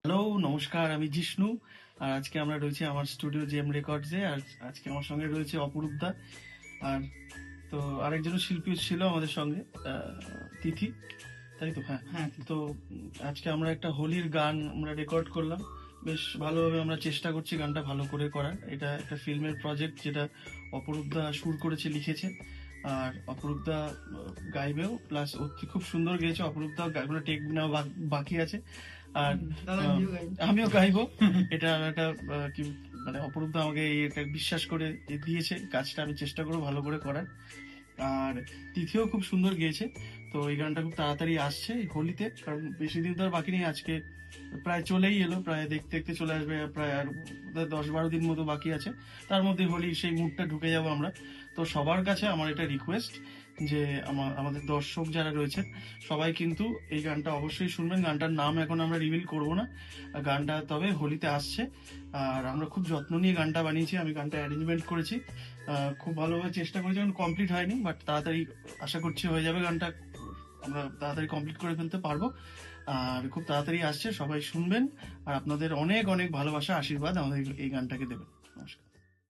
Hello, নমস্কার। আমি জিষ্ণু। আর আজকে আমরা রয়েছি আমার স্টুডিও জেম রেকর্ডসে। আর আজকে আমার সঙ্গে রয়েছে অপরূপ দা। আর তো আরেকজন শিল্পী ছিল আমাদের সঙ্গে, তিথি, তাই তো? হ্যাঁ। হ্যাঁ, তো আজকে আমরা একটা হোলির গান আমরা রেকর্ড করলাম। বেশ ভালোভাবে আমরা চেষ্টা করছি গানটা ভালো করে করার। এটা একটা ফিল্মের প্রজেক্ট, যেটা অপরূপ দা সুর করেছে, লিখেছে। আর অপরূপ দা গাইবেও, প্লাস খুব সুন্দর গেয়েছে। অপরূপ দা গাইবে, টেক নেওয়া বাকি আছে। আর দাদা আহ, নিজেও গাইবে। আমিও গাইবো। এটা একটা কি মানে, অপরূপ দা আমাকে এই একটা বিশ্বাস করে দিয়েছে কাজটা, আমি চেষ্টা করবো ভালো করে করার। আর তিথিও খুব সুন্দর গেয়েছে। তো এই গানটা খুব তাড়াতাড়ি আসছে এই হোলিতে, কারণ বেশি দিন তো আর বাকি নেই। আজকে প্রায় চলেই এলো, প্রায় দেখতে দেখতে চলে আসবে। প্রায় আর 10-12 দিন মতো বাকি আছে। তার মধ্যে হোলি সেই মুডটা ঢুকে যাবো আমরা। তো সবার কাছে আমার এটা রিকোয়েস্ট যে আমাদের দর্শক যারা রয়েছেন সবাই কিন্তু এই গানটা অবশ্যই শুনবেন। গানটার নাম এখন আমরা রিভিল করব না। গানটা তবে হোলিতে আসছে। আর আমরা খুব যত্ন নিয়ে গানটা বানিয়েছি, আমি গানটা অ্যারেঞ্জমেন্ট করেছি। খুব ভালোভাবে চেষ্টা করেছি, এখন কমপ্লিট হয়নি, বাট তাড়াতাড়ি আশা করছি হয়ে যাবে গানটা। আমরা তাড়াতাড়ি কমপ্লিট করে ফেলতে পারবো। আর খুব তাড়াতাড়ি আসছে, সবাই শুনবেন। আর আপনাদের অনেক অনেক ভালোবাসা, আশীর্বাদ আমাদের এই গানটাকে দেবেন। নমস্কার।